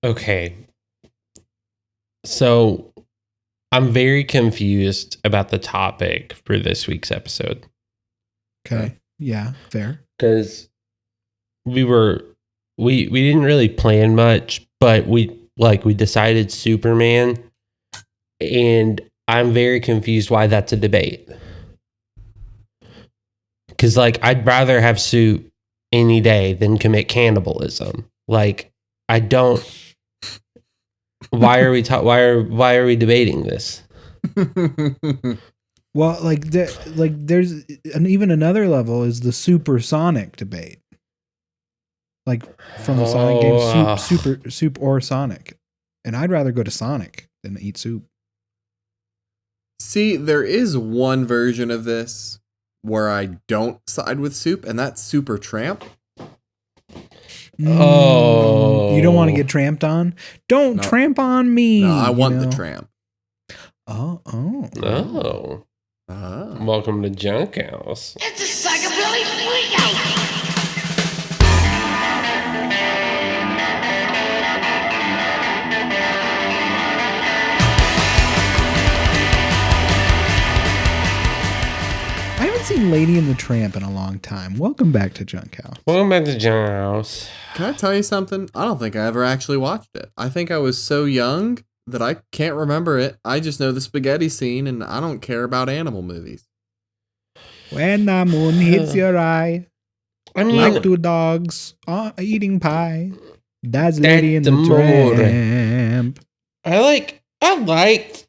Okay. So I'm very confused about the topic for this week's episode. Okay. Yeah, fair. Because we didn't really plan much, but we decided Superman, and I'm very confused why that's a debate. Because I'd rather have soup any day than commit cannibalism. I don't. Why are we why are we debating this? Well, there's even another level is the supersonic debate. Like from the Sonic game, soup or Sonic. And I'd rather go to Sonic than eat soup. See, there is one version of this where I don't side with soup, and that's Super Tramp. Oh. You don't want to get tramped on? Don't tramp on me. No, I want the tramp. Oh. Welcome to Junk House. It's a psychobilly freak out. I haven't seen Lady and the Tramp in a long time. Welcome back to Junk House. Welcome back to Junk House. Can I tell you something? I don't think I ever actually watched it. I think I was so young that I can't remember it. I just know the spaghetti scene, and I don't care about animal movies. When the moon hits your eye, I mean, like two dogs eating pie. That's Lady and the Tramp. I liked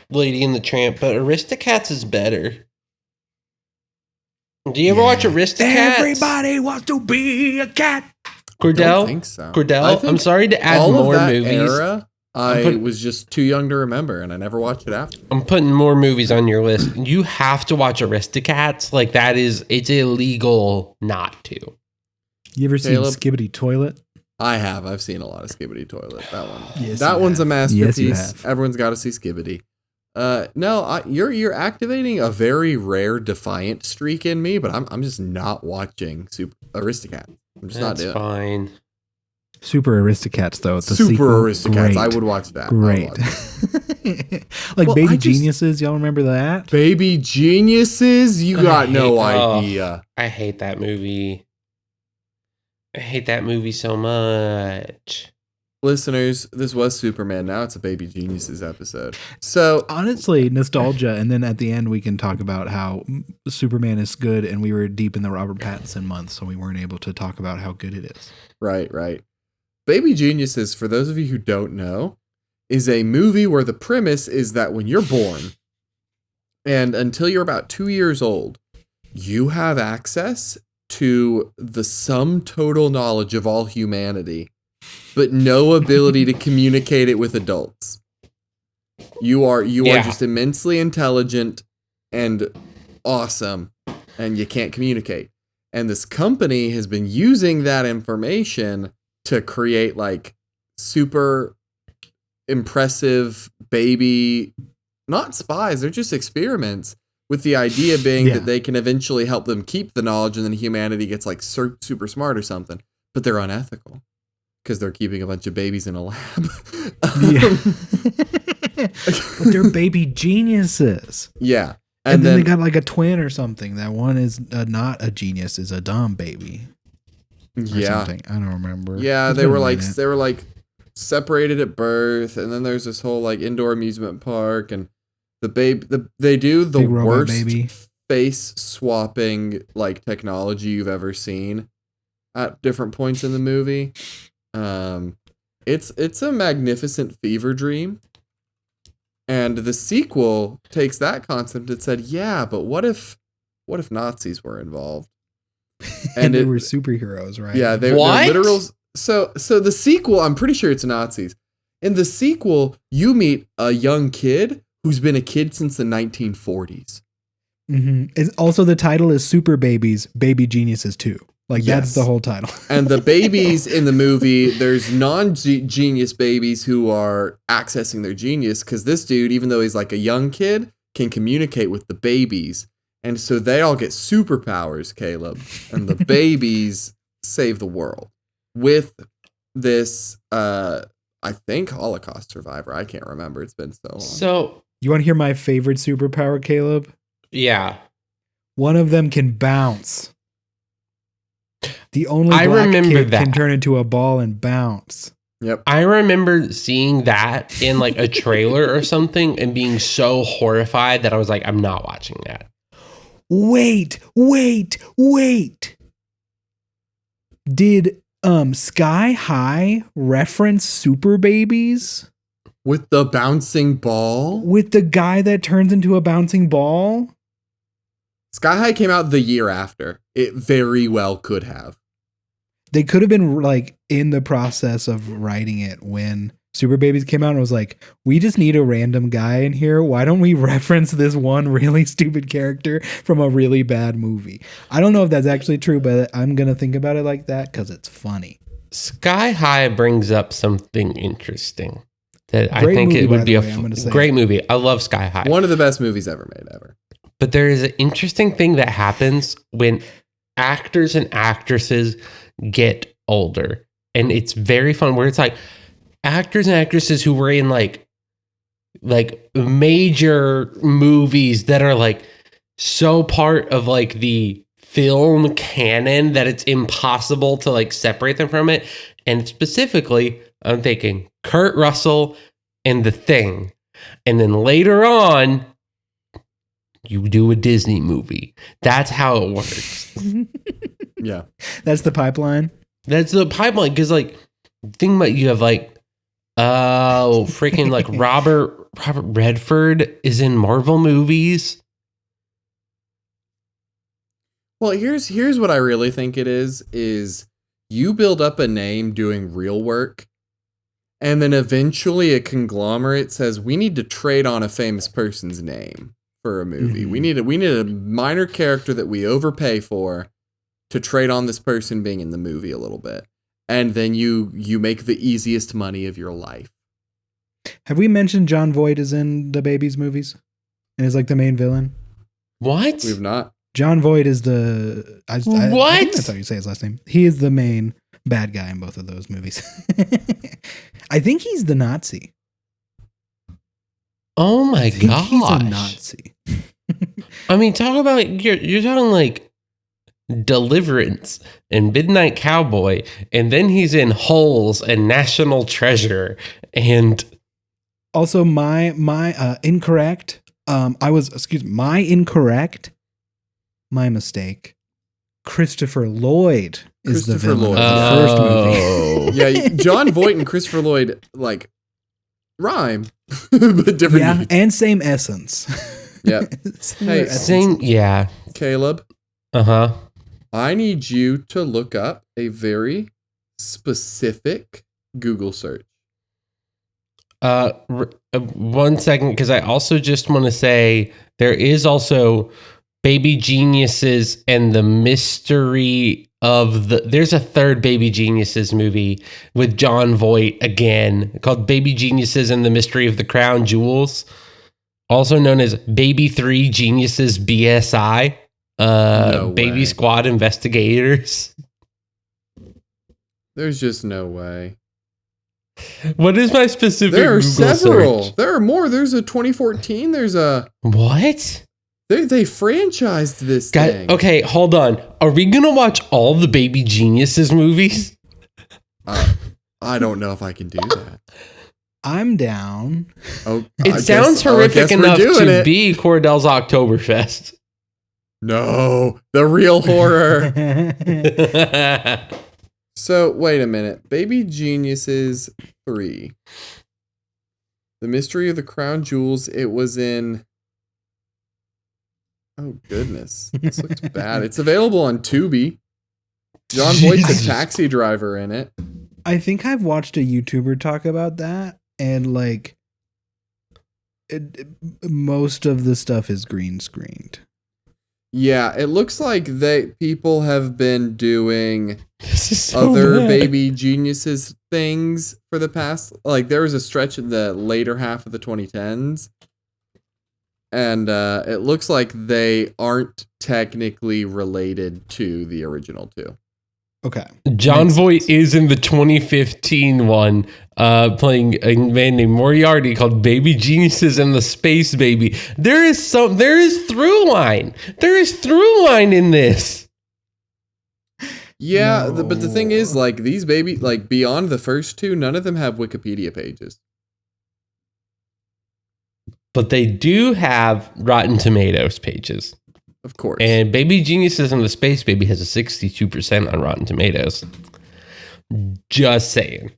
Lady and the Tramp, but Aristocats is better. Do you ever watch Aristocats? Everybody wants to be a cat. Cordell? I don't think so. Cordell, I'm sorry to add all more of that movies. Era, I was just too young to remember, and I never watched it after. I'm putting more movies on your list. You have to watch Aristocats. It's illegal not to. You ever seen Skibbity Toilet? I have. I've seen a lot of Skibbity Toilet. That one. Yes, that one's a masterpiece. Yes, Everyone's got to see Skibbity. No, you're activating a very rare defiant streak in me, but I'm just not watching Super Aristocats. I'm just not doing it. That's fine. Super Aristocats, though. The Super sequel, Aristocats. great. I would watch that. Great. Baby Geniuses. Y'all remember that? Baby Geniuses? You got no idea. I hate that movie. I hate that movie so much. Listeners, this was Superman. Now it's a Baby Geniuses episode. So honestly, nostalgia, and then at the end we can talk about how Superman is good, and we were deep in the Robert Pattinson month, so we weren't able to talk about how good it is. Right. Baby Geniuses, for those of you who don't know, is a movie where the premise is that when you're born, and until you're about 2 years old, you have access to the sum total knowledge of all humanity, but no ability to communicate it with adults. You are just immensely intelligent and awesome, and you can't communicate. And this company has been using that information to create super impressive baby, not spies, they're just experiments, with the idea being that they can eventually help them keep the knowledge, and then humanity gets super smart or something. But they're unethical because they're keeping a bunch of babies in a lab. But they're baby geniuses. Yeah. And then they got a twin or something. That one is not a genius, is a dumb baby. Or something. I don't remember. Yeah, they were separated at birth, and then there's this whole indoor amusement park, and they do the worst face swapping technology you've ever seen at different points in the movie. It's a magnificent fever dream. And the sequel takes that concept and said, yeah, but what if Nazis were involved? And they were superheroes, right? Yeah, they're literals. So the sequel, I'm pretty sure it's Nazis. In the sequel, you meet a young kid who's been a kid since the 1940s. Mm-hmm. It's also, the title is Super Babies, Baby Geniuses 2. That's the whole title. And the babies in the movie, there's non-genius babies who are accessing their genius, because this dude, even though he's a young kid, can communicate with the babies. And so they all get superpowers, Caleb. And the babies save the world with this I think Holocaust survivor. I can't remember. It's been so long. So, You want to hear my favorite superpower, Caleb? yeah. One of them can bounce. The only I black remember kid that. can turn into a ball and bounce. Yep. I remember seeing that in like a trailer or something and being so horrified that I was like, I'm not watching that. Wait. Did Sky High reference Super Babies With the bouncing ball. with the guy that turns into a bouncing ball? Sky High came out the year after. It very well could have. They could have been like in the process of writing it when Super Babies came out and was like, we just need a random guy in here. Why don't we reference this one really stupid character from a really bad movie? I don't know if that's actually true, but I'm going to think about it like that because it's funny. Sky High brings up something interesting that I Great think movie, it by would the be way, I'm gonna say. great movie. I love Sky High. One of the best movies ever made ever. But there is an interesting thing that happens when actors and actresses get older. And it's very fun where it's like actors and actresses who were in like major movies that are like so part of like the film canon that it's impossible to like separate them from it. And specifically, I'm thinking Kurt Russell and The Thing. And then later on, you do a Disney movie. That's how it works. Yeah. That's the pipeline. That's the pipeline. Because, like, think about you have like, freaking like Robert Redford is in Marvel movies. Well, here's what I really think it is you build up a name doing real work, and then eventually a conglomerate says we need to trade on a famous person's name for a movie. Mhm. We need a minor character that we overpay for to trade on this person being in the movie a little bit. And then you make the easiest money of your life. Have we mentioned John Voight is in the Babies movies and is like the main villain? What? We've not. John Voight is the I What? think that's how you say his last name. He is the main bad guy in both of those movies. I think he's the Nazi. Oh my I think gosh. he's a Nazi. I mean, talk about you're talking like Deliverance and Midnight Cowboy, and then he's in Holes and National Treasure, and Also, my incorrect. My incorrect. My mistake. Christopher Lloyd is the Christopher villain Lloyd, of the yeah. first movie. Yeah, John Voight and Christopher Lloyd like rhyme, but different. Yeah, beats. and same essence. Yeah. Similar Hey, essence. same, yeah, Caleb, uh-huh. I need you to look up a very specific Google search. 1 second, because I also just want to say there is also Baby Geniuses and the Mystery of there's a third Baby Geniuses movie with John Voight again called Baby Geniuses and the Mystery of the Crown Jewels, also known as Baby 3 Geniuses BSI, No Baby way. Squad Investigators. There's just no way. What is my specific There are Google several. search? There are more. There's a 2014. There's a What? they franchised this thing. Okay, hold on. Are we gonna watch all the Baby Geniuses movies? I don't know if I can do that. I'm down. Oh, It sounds horrific enough to be Cordell's Oktoberfest. No, the real horror. So, wait a minute. Baby Geniuses 3. The Mystery of the Crown Jewels. It was in... Oh, goodness. This looks bad. It's available on Tubi. John Voight's Jesus. a taxi driver in it. I think I've watched a YouTuber talk about that, and like, most of the stuff is green screened. Yeah, it looks like people have been doing This is so other bad. Baby Geniuses things for the past, like there was a stretch in the later half of the 2010s, and it looks like they aren't technically related to the original two. Okay. John Makes Voight sense. is in the 2015 one, playing a man named Moriarty called Baby Geniuses and the Space Baby. There is through line. There is through line in this. Yeah, but the thing is, No. like, these baby, like, beyond the first two, none of them have Wikipedia pages. But they do have Rotten Tomatoes pages. Of course. And Baby Geniuses and the Space Baby has a 62% on Rotten Tomatoes. Just saying.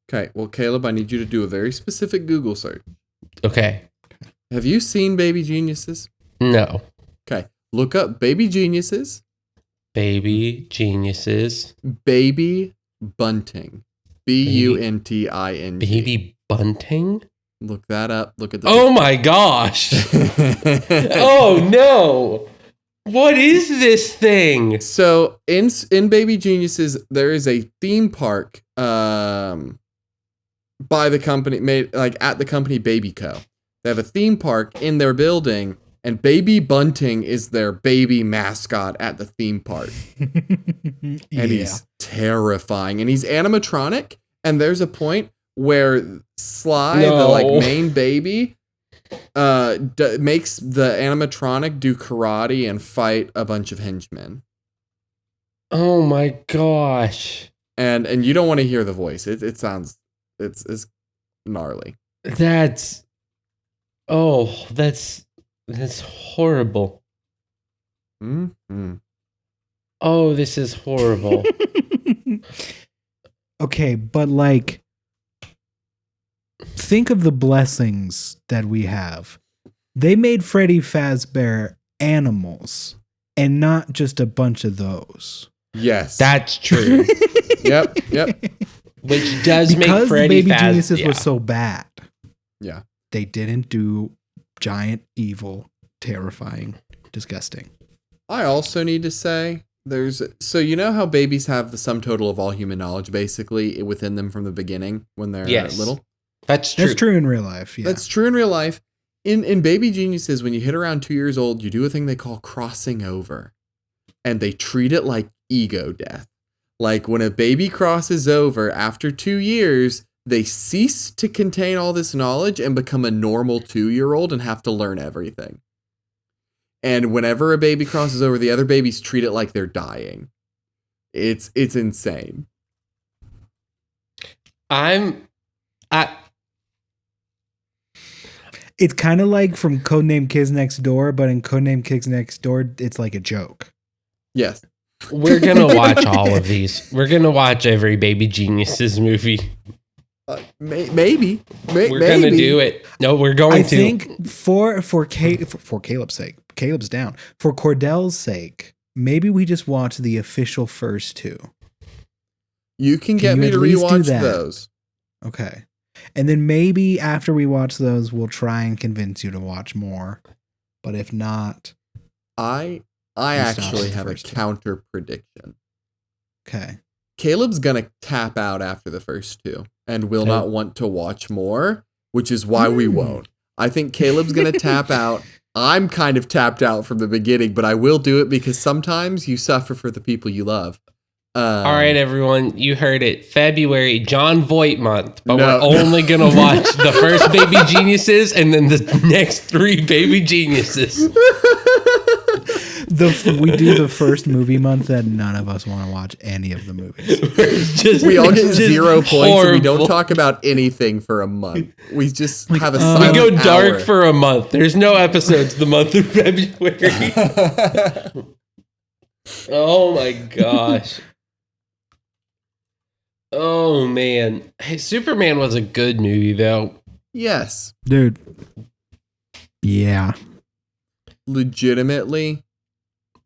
Okay, well, Caleb, I need you to do a very specific Google search. Okay. Have you seen Baby Geniuses? No. Okay, look up Baby Geniuses, Baby Geniuses. Baby Bunting. Bunting. Baby Bunting? Look that up. Look at the. Oh my gosh. Oh no. What is this thing? So in Baby Geniuses, there is a theme park by the company made like at the company Baby Co. They have a theme park in their building, and Baby Bunting is their baby mascot at the theme park. And he's terrifying. And he's animatronic. And there's a point where Sly, the like main baby, makes the animatronic do karate and fight a bunch of henchmen. Oh my gosh. And you don't want to hear the voice. It sounds it's gnarly. That's horrible. Mm-hmm. Oh, this is horrible. Okay, but like, think of the blessings that we have. They made Freddy Fazbear animals and not just a bunch of those. Yes. That's true. Yep. Which does make Because Freddy Baby Faz- Geniuses yeah. was so bad. Yeah. They didn't do giant, evil, terrifying, disgusting. I also need to say so you know how babies have the sum total of all human knowledge basically within them from the beginning when they're little? That's true. That's true in real life. Yeah. That's true in real life. In Baby Geniuses, when you hit around 2 years old, you do a thing they call crossing over. And they treat it like ego death. Like when a baby crosses over after 2 years, they cease to contain all this knowledge and become a normal 2-year-old and have to learn everything. And whenever a baby crosses over, the other babies treat it like they're dying. It's insane. It's kind of like from Codename Kids Next Door, but in Codename Kids Next Door, it's like a joke. Yes. We're going to watch all of these. We're going to watch every Baby Geniuses movie. Maybe. We're going to do it. No, we're going to. I think for Caleb's sake, Caleb's down. For Cordell's sake, maybe we just watch the official first two. You can get you me at to least do rewatch that? those. Okay. And then maybe after we watch those, we'll try and convince you to watch more. But if not, I stop actually at the have a first two. counter prediction. okay. Caleb's gonna tap out after the first two and will not want to watch more, which is why we won't. I think Caleb's gonna tap out. I'm kind of tapped out from the beginning, but I will do it because sometimes you suffer for the people you love. All right, everyone, you heard it. February, John Voight month, but No. we're only going to watch the first Baby Geniuses and then the next 3 Baby Geniuses. We do the first movie month that none of us want to watch any of the movies. We all get just 0 points and we horrible. don't talk about anything for a month. We just have a We silent go dark hour. for a month. There's no episodes the month of February. Oh my gosh. Oh man. Hey, Superman was a good movie though. Yes. Dude. Yeah. Legitimately,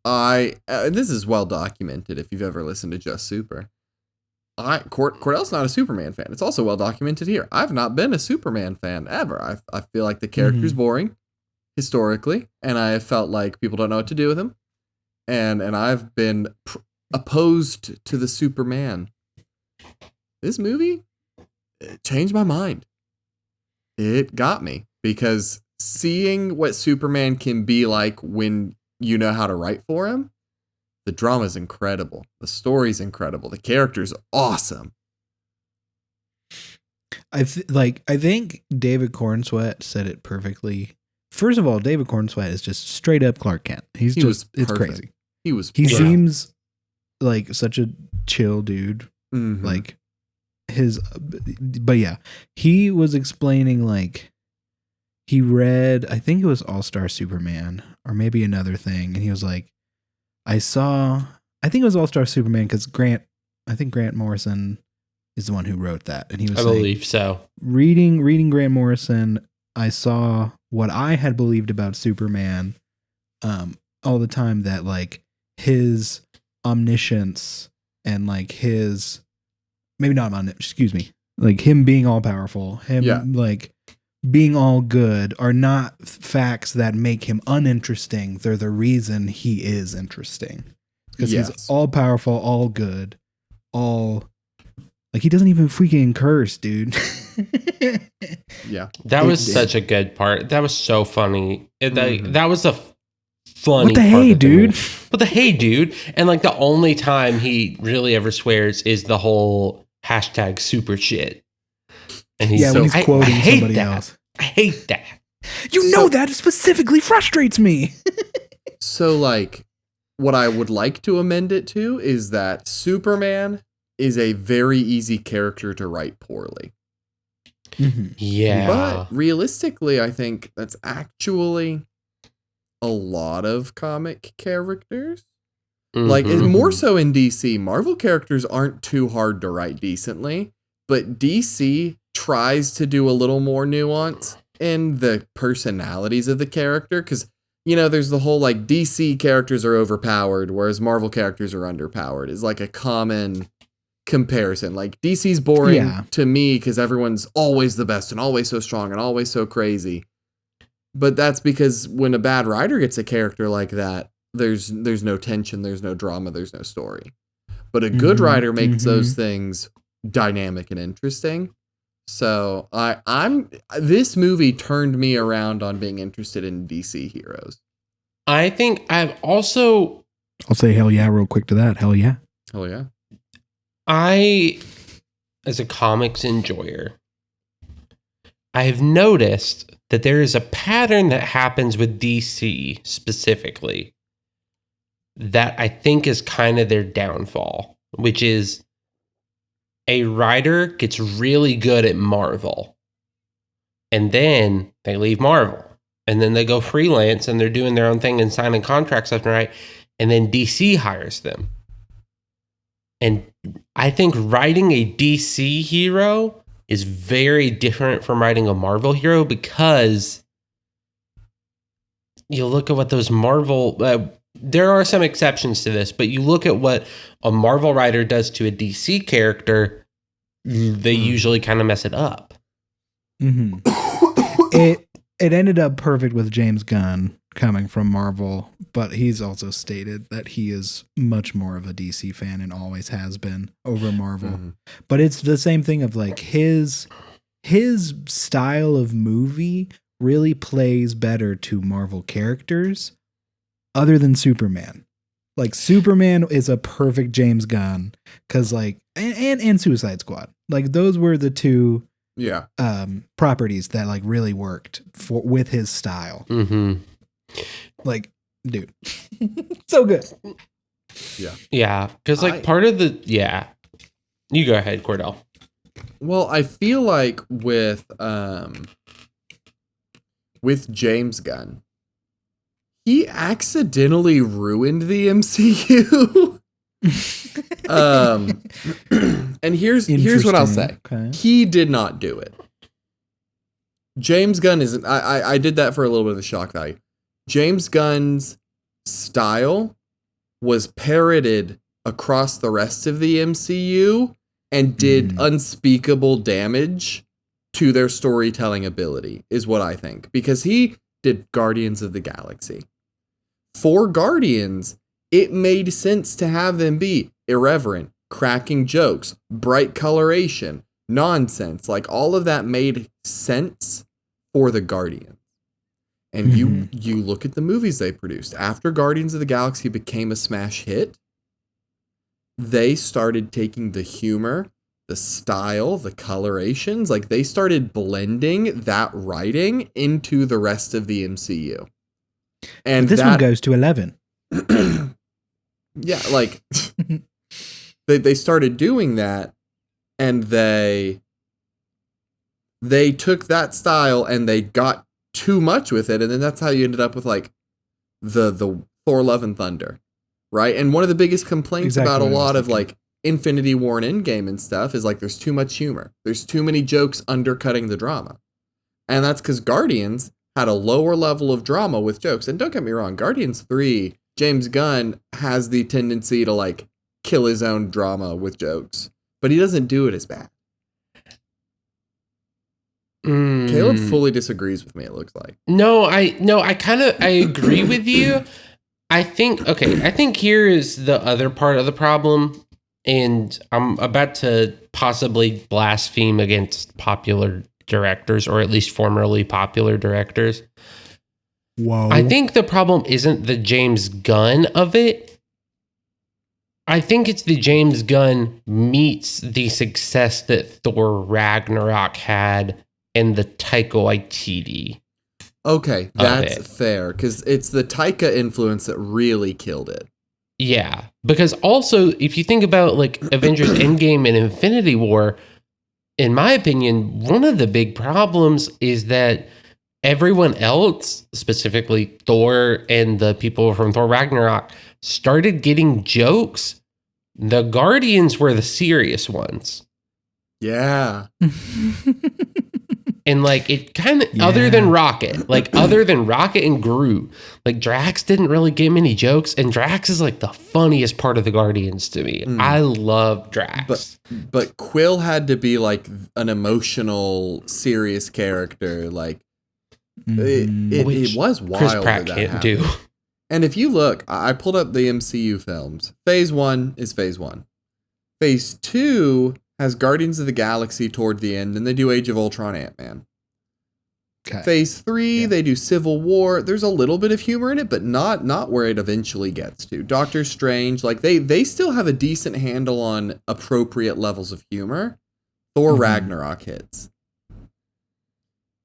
this is well documented if you've ever listened to Just Super. Cordell's not a Superman fan. It's also well documented here. I've not been a Superman fan ever. I feel like the character's boring historically, and I have felt like people don't know what to do with him. And I've been opposed to the Superman. This movie changed my mind. It got me because seeing what Superman can be like when you know how to write for him The drama's incredible. The story's incredible. The character's awesome. I think David Cornsweet said it perfectly. First of all, David Cornsweet is just straight up Clark Kent. It's perfect. crazy. He seems like such a chill dude. Mhm. Like but yeah, he was explaining like he read, I think it was All-Star Superman or maybe another thing, and he was like, I think it was All-Star Superman because Grant Morrison is the one who wrote that, and he was I saying, believe so. Reading Grant Morrison, I saw what I had believed about Superman all the time, that like his omniscience and like his, maybe not omniscience, excuse me, like him being all powerful, like being all good are not facts that make him uninteresting. They're the reason he is interesting. Because he's all powerful, all good, all like he doesn't even freaking curse, dude. Yeah. That was such a good part. That was so funny. That was a funny what the part hey, of the dude? movie. What the hey, dude? And like the only time he really ever swears is the whole hashtag super shit. And he's when he's quoting somebody that. else. I hate that. That specifically frustrates me. So like what I would like to amend it to is that Superman is a very easy character to write poorly. Mm-hmm. Yeah. But realistically, I think that's actually a lot of comic characters. Like, more so in DC. Marvel characters aren't too hard to write decently, but DC tries to do a little more nuance in the personalities of the character, because, you know, there's the whole, like, DC characters are overpowered, whereas Marvel characters are underpowered, is like a common comparison. Like, DC's boring to me because everyone's always the best and always so strong and always so crazy. But that's because when a bad writer gets a character like that, there's no tension, there's no drama, there's no story. But a good writer makes those things dynamic and interesting. So this movie turned me around on being interested in DC heroes. I think I'll say hell yeah real quick to that. Hell yeah. Oh yeah. As a comics enjoyer, I've noticed that there is a pattern that happens with DC specifically that I think is kind of their downfall, which is a writer gets really good at Marvel and then they leave Marvel and then they go freelance and they're doing their own thing and signing contracts left and right. And then DC hires them. And I think writing a DC hero is very different from writing a Marvel hero, because you look at what those Marvel, there are some exceptions to this, but you look at what a Marvel writer does to a DC character, they usually kind of mess it up. Mm-hmm. It ended up perfect with James Gunn coming from Marvel, but he's also stated that he is much more of a DC fan and always has been over Marvel. Mm-hmm. But it's the same thing of like his style of movie really plays better to Marvel characters other than Superman. Like Superman is a perfect James Gunn, because like and Suicide Squad. Like those were the two properties that like really worked with his style. Mm-hmm. Like, dude, so good. Yeah, because like part of the you go ahead, Cordell. Well, I feel like with James Gunn, he accidentally ruined the MCU. And here's what I'll say. Okay. He did not do it. James Gunn isn't. I did that for a little bit of the shock value. James Gunn's style was parroted across the rest of the MCU and did unspeakable damage to their storytelling ability, is what I think. Because he did Guardians of the Galaxy. For Guardians, it made sense to have them be irreverent, cracking jokes, bright coloration, nonsense. Like all of that made sense for the Guardians. And you look at the movies they produced. After Guardians of the Galaxy became a smash hit, they started taking the humor, the style, the colorations, like they started blending that writing into the rest of the MCU. And this one goes to 11. Yeah, like they started doing that, and they took that style and they got too much with it, and then that's how you ended up with like the Thor Love and Thunder, right? And one of the biggest complaints about a lot of like Infinity War and Endgame and stuff is like there's too much humor. There's too many jokes undercutting the drama. And that's because Guardians had a lower level of drama with jokes. And don't get me wrong, Guardians 3, James Gunn has the tendency to like kill his own drama with jokes, but he doesn't do it as bad. Caleb fully disagrees with me, it looks like. No, I agree with you. I think here is the other part of the problem, and I'm about to possibly blaspheme against popular directors, or at least formerly popular directors. Whoa. I think the problem isn't the James Gunn of it. I think it's the James Gunn meets the success that Thor Ragnarok had and the Taika Waititi. Okay, that's fair, because it's the Taika influence that really killed it. Yeah, because also, if you think about like Avengers Endgame and Infinity War, in my opinion, one of the big problems is that everyone else, specifically Thor and the people from Thor Ragnarok, started getting jokes. The Guardians were the serious ones. Yeah. And like it kind of, other than Rocket and Groot, like Drax didn't really get many jokes, and Drax is like the funniest part of the Guardians to me. I love Drax. But Quill had to be like an emotional, serious character. Like it was wild. Chris Pratt can't do. And if you look, I pulled up the MCU films. Phase 1 is Phase 1. Phase 2 has Guardians of the Galaxy toward the end, and they do Age of Ultron Ant-Man. Okay. Phase 3, they do Civil War. There's a little bit of humor in it, but not where it eventually gets to. Doctor Strange, like they still have a decent handle on appropriate levels of humor. Thor Ragnarok hits.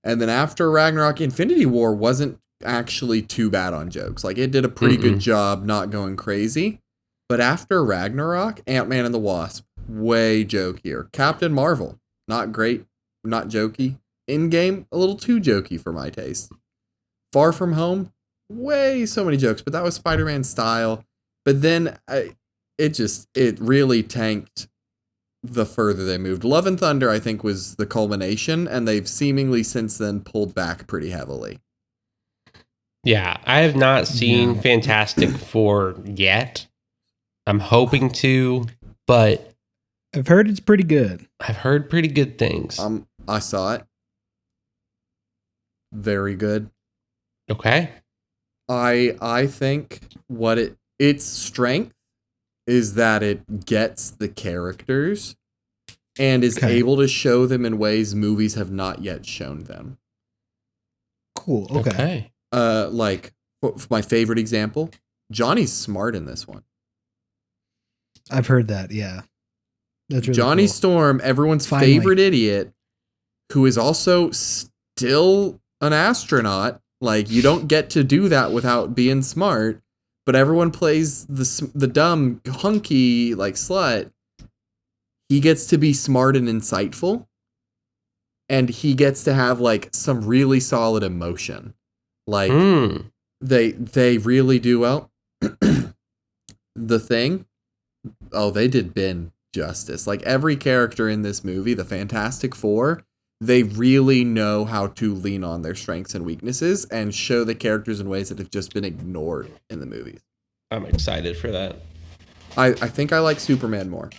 And then after Ragnarok, Infinity War wasn't actually too bad on jokes. Like it did a pretty good job not going crazy. But after Ragnarok, Ant-Man and the Wasp, way jokier. Captain Marvel, not great, not jokey. Endgame, a little too jokey for my taste. Far From Home, so many jokes, but that was Spider-Man's style. But then it really tanked the further they moved. Love and Thunder, I think, was the culmination, and they've seemingly since then pulled back pretty heavily. Yeah, I have not seen Fantastic Four yet. I'm hoping to, but I've heard it's pretty good. I've heard pretty good things. I saw it. Very good. Okay. I think what its strength is that it gets the characters and is able to show them in ways movies have not yet shown them. Cool. Okay. Like my favorite example, Johnny's smart in this one. I've heard that. Yeah. That's really Johnny cool. Storm, everyone's favorite idiot, who is also still an astronaut. Like, you don't get to do that without being smart, but everyone plays the dumb, hunky, like, slut. He gets to be smart and insightful, and he gets to have, like, some really solid emotion. Like, they really do well. The Thing, they did Ben justice. Like, every character in this movie, the Fantastic Four, they really know how to lean on their strengths and weaknesses and show the characters in ways that have just been ignored in the movies. I'm excited for that. I think I like Superman more.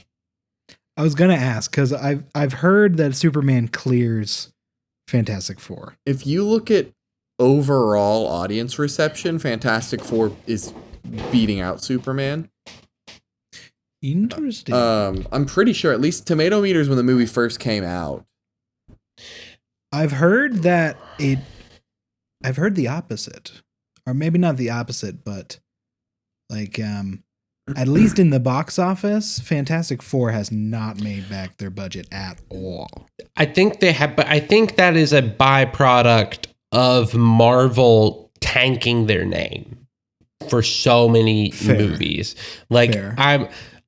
I was gonna ask because I've heard that Superman clears Fantastic Four. If you look at overall audience reception, Fantastic Four is beating out Superman. Interesting. I'm pretty sure, at least tomato meters when the movie first came out. I've heard that I've heard the opposite, or maybe not the opposite, but like at least in the box office, Fantastic Four has not made back their budget at all. I think they have, but I think that is a byproduct of Marvel tanking their name for so many movies. Like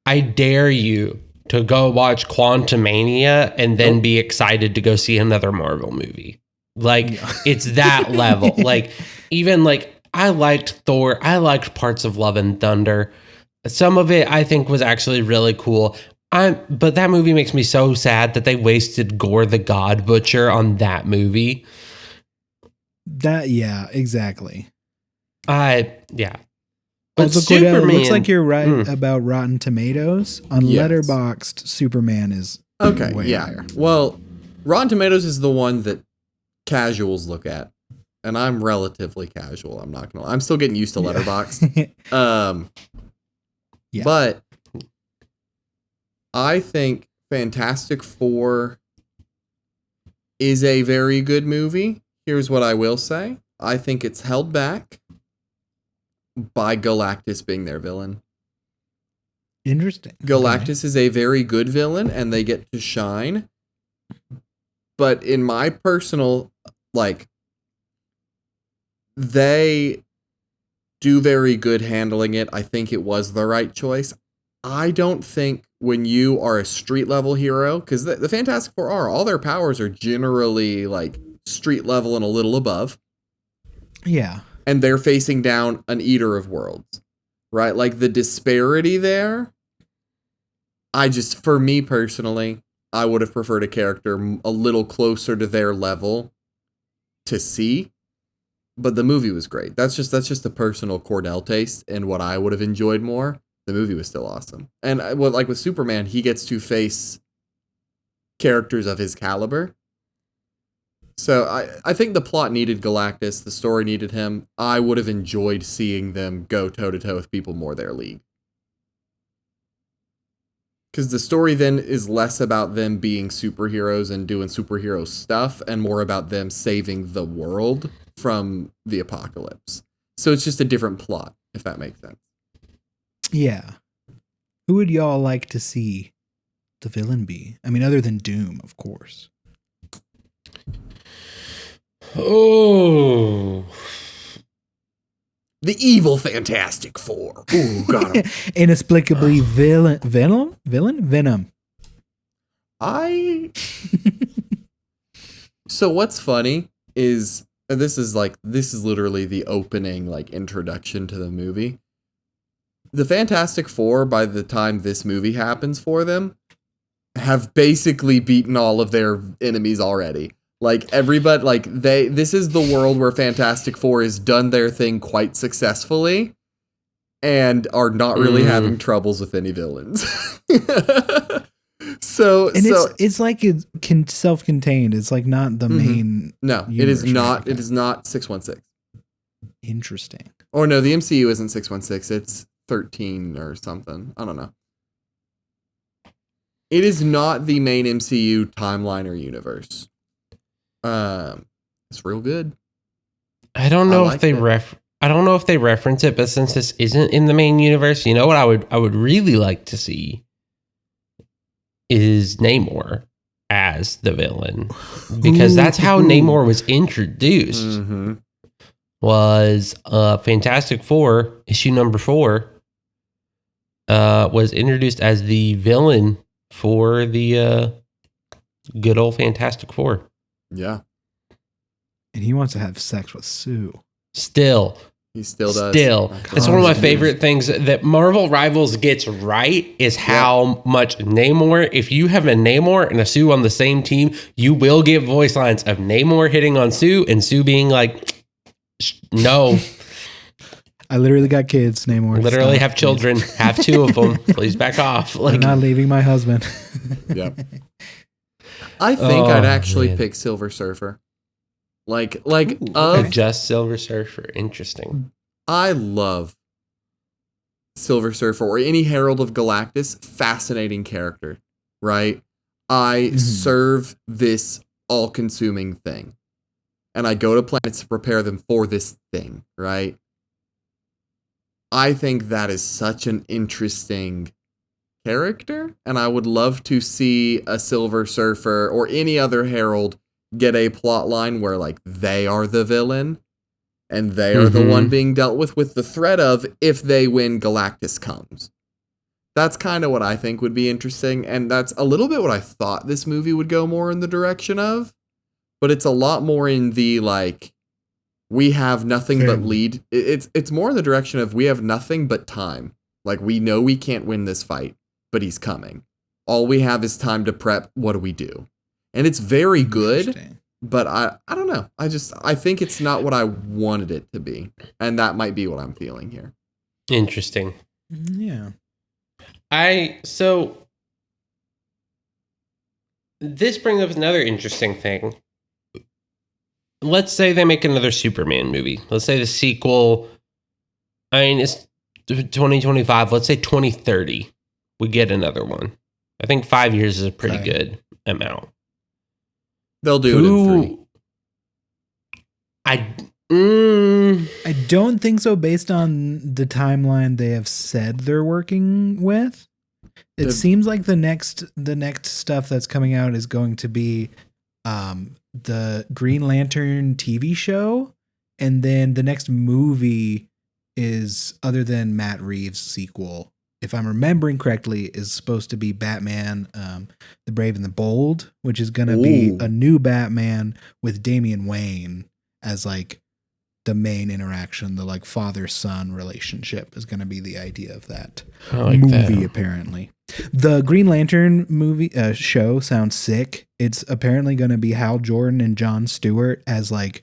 I dare you to go watch Quantumania and then be excited to go see another Marvel movie. Like it's that level. Like even like I liked Thor. I liked parts of Love and Thunder. Some of it I think was actually really cool. But that movie makes me so sad that they wasted Gore the God Butcher on that movie. Exactly. Yeah. But also, Cordell, it looks like you're right about Rotten Tomatoes. On Letterboxd, Superman is way higher. Well, Rotten Tomatoes is the one that casuals look at. And I'm relatively casual. I'm not gonna lie. I'm still getting used to Letterboxd. But I think Fantastic Four is a very good movie. Here's what I will say. I think it's held back by Galactus being their villain. Interesting. Galactus is a very good villain and they get to shine. But in my personal, they do very good handling it. I think it was the right choice. I don't think when you are a street level hero, because the Fantastic Four all their powers are generally like street level and a little above. Yeah. And they're facing down an Eater of Worlds, right? Like the disparity there. For me personally, I would have preferred a character a little closer to their level to see. But the movie was great. That's just a personal Cordell taste and what I would have enjoyed more. The movie was still awesome. And like with Superman, he gets to face characters of his caliber. So I think the plot needed Galactus. The story needed him. I would have enjoyed seeing them go toe-to-toe with people more their league. Because the story then is less about them being superheroes and doing superhero stuff and more about them saving the world from the apocalypse. So it's just a different plot, if that makes sense. Yeah. Who would y'all like to see the villain be? I mean, other than Doom, of course. Oh. The evil Fantastic Four. Ooh, got him. Inexplicably Venom? So what's funny is, and this is literally the opening, introduction to the movie. The Fantastic Four, by the time this movie happens for them, have basically beaten all of their enemies already. Everybody, this is the world where Fantastic Four has done their thing quite successfully and are not really having troubles with any villains. It's like it's self-contained. It's like not the main. No, it is not. It is not 616. Interesting. Or no, the MCU isn't 616. It's 13 or something. I don't know. It is not the main MCU timeline or universe. It's real good. I don't know if they reference it, but since this isn't in the main universe, you know what I would really like to see is Namor as the villain, because that's how Namor was introduced. Mm-hmm. Was Fantastic Four issue number 4 was introduced as the villain for the good old Fantastic Four. Yeah. And he wants to have sex with Sue. Still. He still does. It's one of my favorite things that Marvel Rivals gets right is how much Namor, if you have a Namor and a Sue on the same team, you will get voice lines of Namor hitting on Sue and Sue being like, no. I literally got kids, Namor. Literally have children. Have 2 of them. Please back off. I'm not leaving my husband. Yep. I think I'd actually pick Silver Surfer. Just Silver Surfer. Interesting. I love Silver Surfer or any Herald of Galactus. Fascinating character, right? I serve this all-consuming thing. and I go to planets to prepare them for this thing, right? I think that is such an interesting character, and I would love to see a Silver Surfer or any other Herald get a plot line where like they are the villain and they are the one being dealt with the threat of if they win Galactus comes. That's kind of what I think would be interesting, and that's a little bit what I thought this movie would go more in the direction of, but it's a lot more in the like we have nothing but lead. It's more in the direction of we have nothing but time. Like we know we can't win this fight, but he's coming. All we have is time to prep. What do we do? And it's very good, but I don't know. I think it's not what I wanted it to be. And that might be what I'm feeling here. Interesting. Yeah. So this brings up another interesting thing. Let's say they make another Superman movie. Let's say the sequel, I mean, it's 2025. Let's say 2030. We get another one. I think 5 years is a pretty good amount. They'll do it in 3. I don't think so based on the timeline they have said they're working with. It seems like the next stuff that's coming out is going to be the Green Lantern TV show, and then the next movie is, other than Matt Reeves' sequel, if I'm remembering correctly, is supposed to be Batman, The Brave and the Bold, which is going to be a new Batman with Damian Wayne as like the main interaction. The like father-son relationship is going to be the idea of that movie, apparently. The Green Lantern movie show sounds sick. It's apparently going to be Hal Jordan and Jon Stewart as like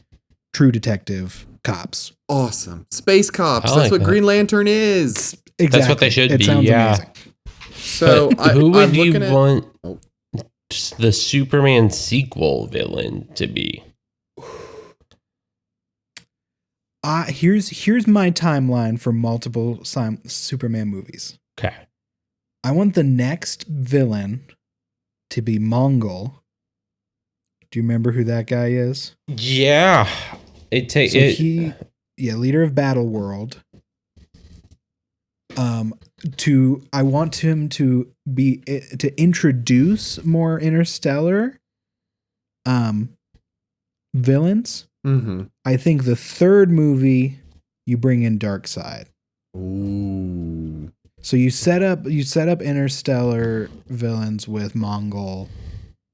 true detective cops. Awesome. Space cops. That's what Green Lantern is. Exactly. That's what they should be. Sounds amazing. So who would you want the Superman sequel villain to be? Here's my timeline for multiple Superman movies. Okay. I want the next villain to be Mongol. Do you remember who that guy is? Yeah. Leader of Battle World. I want him to introduce more interstellar villains. Mm-hmm. I think the third movie you bring in Darkseid. Ooh. So you set up interstellar villains with Mongol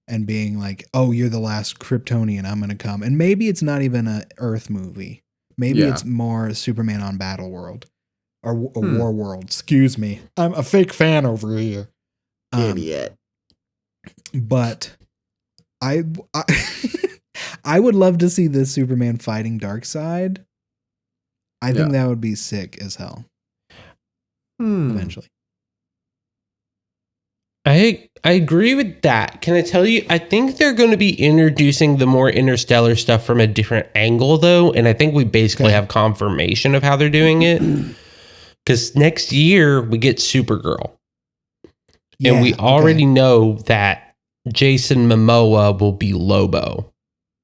and being like, oh, you're the last Kryptonian, I'm gonna come. And maybe it's not even an Earth movie. Maybe it's more Superman on Battle World or War World. Excuse me. I'm a fake fan over here. Idiot. But I I would love to see this Superman fighting Darkseid. I think that would be sick as hell. Eventually. I agree with that. Can I tell you, I think they're going to be introducing the more interstellar stuff from a different angle, though. And I think we basically have confirmation of how they're doing it. Because next year, we get Supergirl. And we already know that Jason Momoa will be Lobo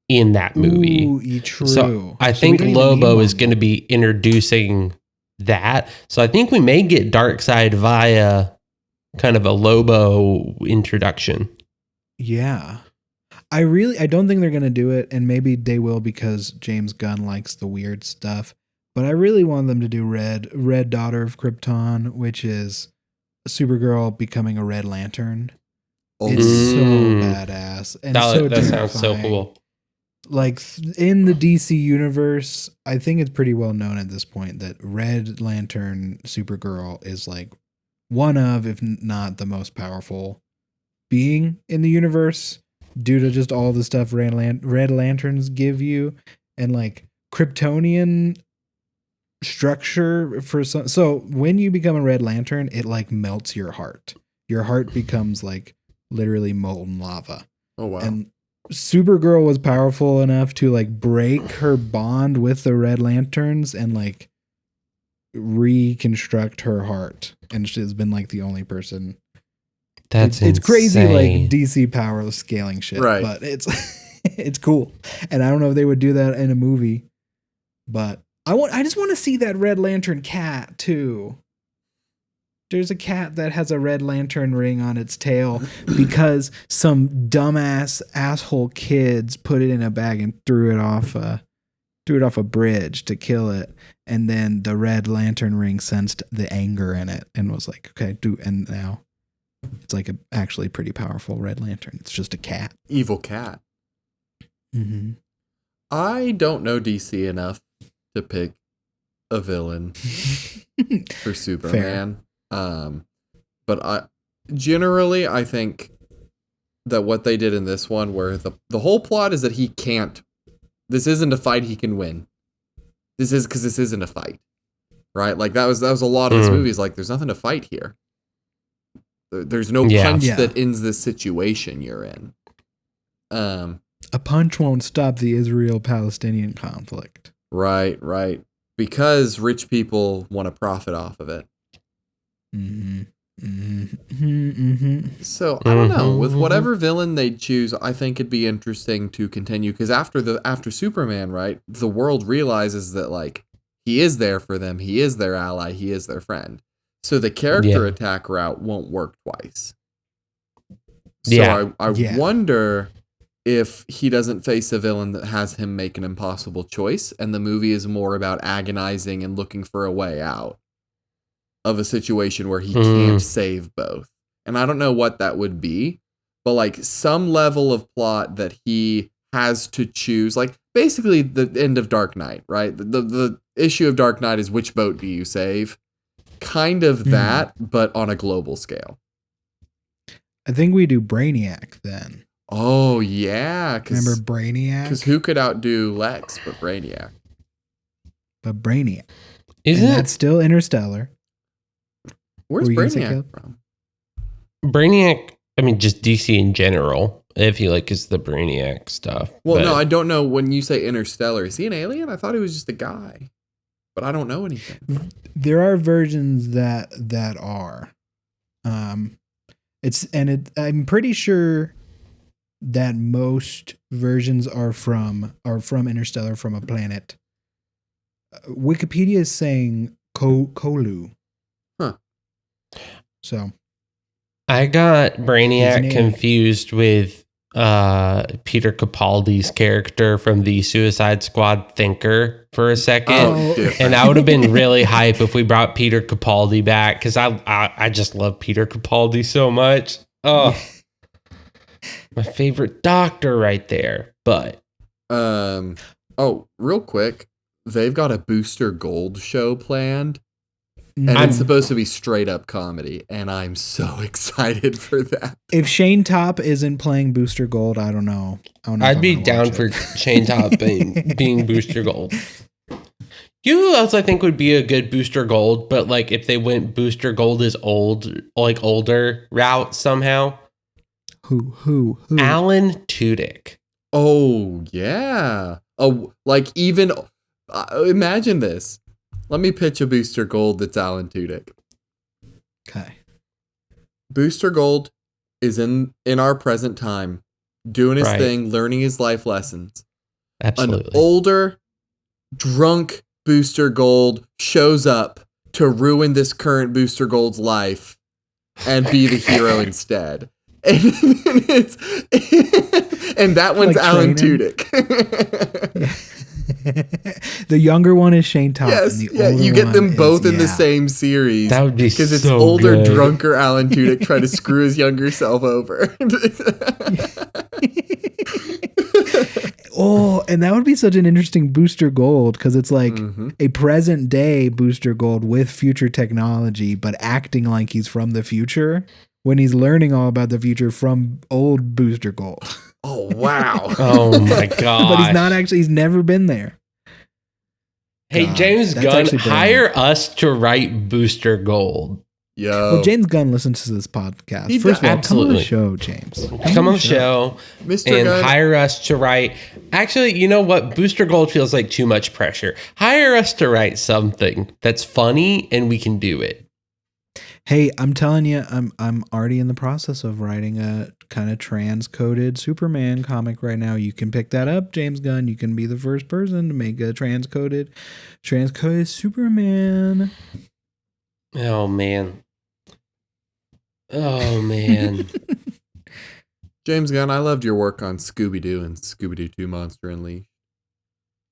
in that movie. Ooh, true. So I think Lobo is going to be introducing that. So I think we may get Darkseid via kind of a Lobo introduction. Yeah. I don't think they're going to do it, and maybe they will because James Gunn likes the weird stuff. But I really want them to do Red Daughter of Krypton, which is Supergirl becoming a Red Lantern. It's so badass. And that sounds so cool. Like in the DC universe, I think it's pretty well known at this point that Red Lantern Supergirl is like one of, if not the most powerful being in the universe due to just all the stuff Red Lanterns give you and like Kryptonian structure for some. So when you become a Red Lantern, it like melts your heart. Your heart becomes like literally molten lava. Oh wow. And Supergirl was powerful enough to like break her bond with the Red Lanterns and like reconstruct her heart, and she's been like the only person. It's crazy, like DC power scaling shit, right? But it's It's cool. And I don't know if they would do that in a movie, but I just want to see that Red Lantern cat too. There's a cat that has a Red Lantern ring on its tail because some dumbass asshole kids put it in a bag and threw it off a bridge to kill it. And then the Red Lantern ring sensed the anger in it and was like, okay, and now it's like actually pretty powerful Red Lantern. It's just a cat. Evil cat. Mm-hmm. I don't know DC enough to pick a villain for Superman. But I think that what they did in this one, where the whole plot is that he can't. This isn't a fight he can win. This isn't a fight, right? Like that was a lot of this movie. Is like there's nothing to fight here. There's no punch that ends this situation you're in. A punch won't stop the Israel-Palestinian conflict. Right. Because rich people want to profit off of it. Mm-hmm. Mm-hmm. Mm-hmm. So I don't know. With whatever villain they choose, I think it'd be interesting to continue. Because after Superman, right, the world realizes that like he is there for them. He is their ally. He is their friend. So the character attack route won't work twice. So I wonder if he doesn't face a villain that has him make an impossible choice, and the movie is more about agonizing and looking for a way out of a situation where he can't save both. And I don't know what that would be, but like some level of plot that he has to choose, like basically the end of Dark Knight, right? The issue of Dark Knight is which boat do you save? Kind of that, but on a global scale. I think we do Brainiac then. Oh, yeah. Remember Brainiac? Because who could outdo Lex but Brainiac? But Brainiac. Isn't that still Interstellar? Where's Brainiac from? Brainiac, I mean, just DC in general, if you like, is the Brainiac stuff. Well, no, I don't know. When you say Interstellar, is he an alien? I thought he was just a guy. But I don't know anything. There are versions that are. I'm pretty sure that most versions are from Interstellar, from a planet. Wikipedia is saying Kolu. Huh. So I got Brainiac confused with Peter Capaldi's character from the Suicide Squad Thinker for a second. And I would have been really hype if we brought Peter Capaldi back, because I just love Peter Capaldi so much. Oh, my favorite doctor right there. But real quick, they've got a Booster Gold show planned, and it's supposed to be straight up comedy, and I'm so excited for that. If Shane Top isn't playing Booster Gold, I don't know. I'd be down for Shane Top being Booster Gold. You know who else I think would be a good Booster Gold, but like if they went Booster Gold is older route somehow? Who? Alan Tudyk. Oh, yeah. Oh, like even imagine this. Let me pitch a Booster Gold that's Alan Tudyk. Okay. Booster Gold is in our present time, doing his thing, learning his life lessons. Absolutely. An older, drunk Booster Gold shows up to ruin this current Booster Gold's life and be the hero instead. And that one's like Alan Tudyk. The younger one is Shane Top. Yes, you get them both in the same series. That would be because it's so older, good. drunker Alan Tudyk trying to screw his younger self over. Oh, and that would be such an interesting Booster Gold, because it's like a present day Booster Gold with future technology, but acting like he's from the future when he's learning all about the future from old Booster Gold. Oh, wow. Oh, my God. But he's not actually, he's never been there. Hey, God, James Gunn, hire us to write Booster Gold. Yo. Well, James Gunn listens to this podcast. First of all, come on the show, James. Come on the show. Mr. And Gunn. hire us to write. Actually, you know what? Booster Gold feels like too much pressure. Hire us to write something that's funny and we can do it. Hey, I'm telling you, I'm already in the process of writing a kind of trans-coded Superman comic right now. You can pick that up, James Gunn. You can be the first person to make a trans-coded Superman. Oh man. Oh man. James Gunn, I loved your work on Scooby-Doo and Scooby-Doo 2 Monster Unleashed.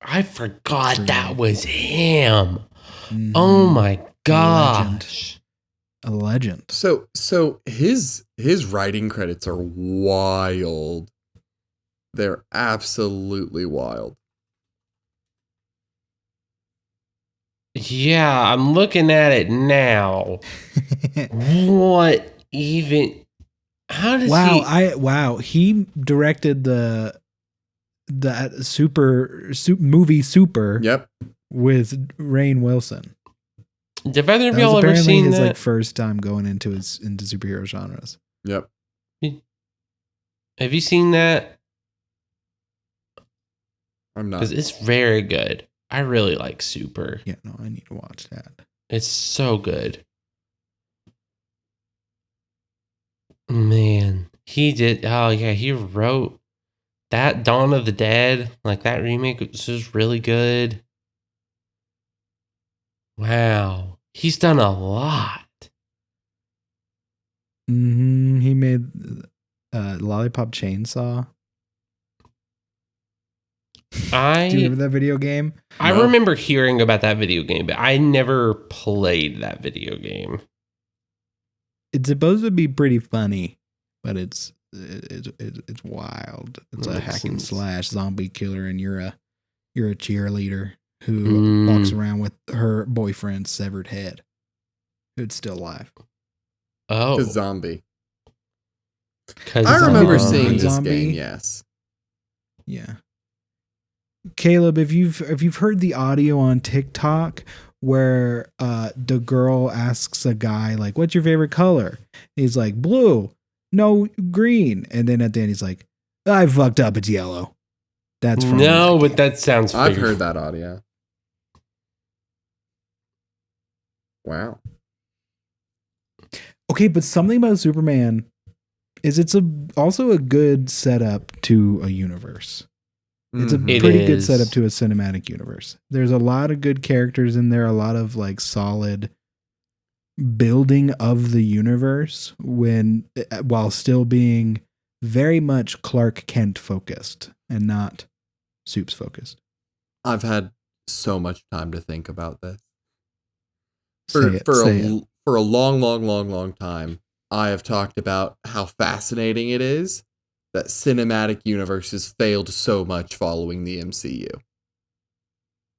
I forgot that was him. Mhm. Oh my gosh. A legend. So his writing credits are wild. They're absolutely wild. Yeah, I'm looking at it now. What even? How does Wow, he directed the movie Super Yep. with Rainn Wilson. Have either of That was y'all ever apparently seen his that? like first time going into superhero genres. Yep. Have you seen that? I'm not. Because it's very good. I really like Super. Yeah, no, I need to watch that. It's so good. Man, he did. Oh yeah, he wrote that Dawn of the Dead. Like that remake was just really good. Wow, he's done a lot. He made Lollipop Chainsaw. Do you remember that video game? I No. remember hearing about that video game, but I never played that video game. It's supposed to be pretty funny, but it's wild. It's a That hack and seems- slash zombie killer, and you're a cheerleader who walks around with her boyfriend's severed head, who's still alive. Oh, The zombie. 'cause I remember zombie. seeing this Zombie. game, yes. Yeah. Caleb, if you've heard the audio on TikTok where the girl asks a guy like, "What's your favorite color?" He's like, "Blue." "No, green." And then at the end he's like, "I fucked up, it's yellow." That's from No, that but game. that sounds. I've figured. heard that audio. Wow. Okay, but something about Superman is it's also a good setup to a universe. It's a Mhm. It pretty good is. setup to a cinematic universe. There's a lot of good characters in there, a lot of like solid building of the universe while still being very much Clark Kent focused and not Soups focused. I've had so much time to think about this. Say it. For a long time, I have talked about how fascinating it is that cinematic universes failed so much following the MCU.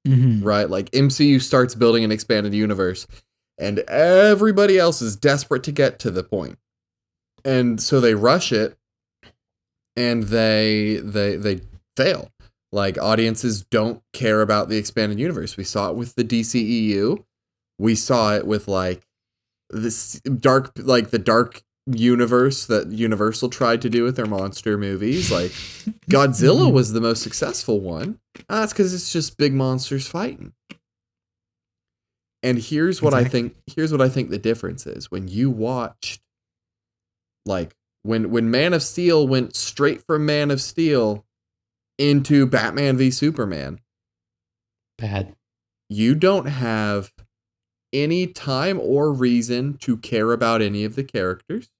Mhm. Right? Like MCU starts building an expanded universe and everybody else is desperate to get to the point. And so they rush it and they fail. Like audiences don't care about the expanded universe. We saw it with the DCEU. We saw it with like this the dark universe that Universal tried to do with their monster movies. Like Godzilla was the most successful one. That's because it's just big monsters fighting. And here's what I think the difference is. When you watched like when Man of Steel went straight from Man of Steel into Batman v Superman, Bad. you don't have any time or reason to care about any of the characters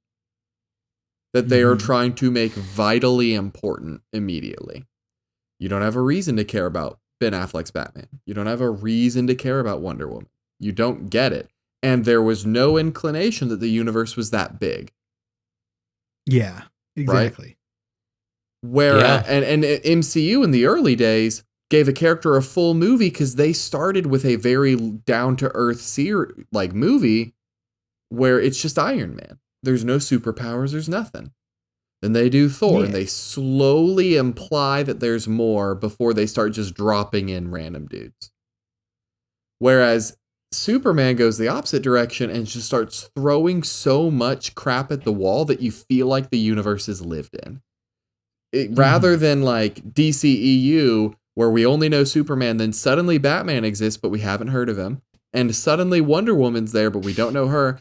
that they are trying to make vitally important immediately. You don't have a reason to care about Ben Affleck's Batman. You don't have a reason to care about Wonder Woman. You don't get it. And there was no inclination that the universe was that big. Yeah, exactly. Where and MCU in the early days gave a character a full movie because they started with a very down to earth movie where it's just Iron Man. There's no superpowers. There's nothing. Then they do Thor, and they slowly imply that there's more before they start just dropping in random dudes. Whereas Superman goes the opposite direction and just starts throwing so much crap at the wall that you feel like the universe is lived in. Rather than like DCEU, where we only know Superman, then suddenly Batman exists, but we haven't heard of him. And suddenly Wonder Woman's there, but we don't know her.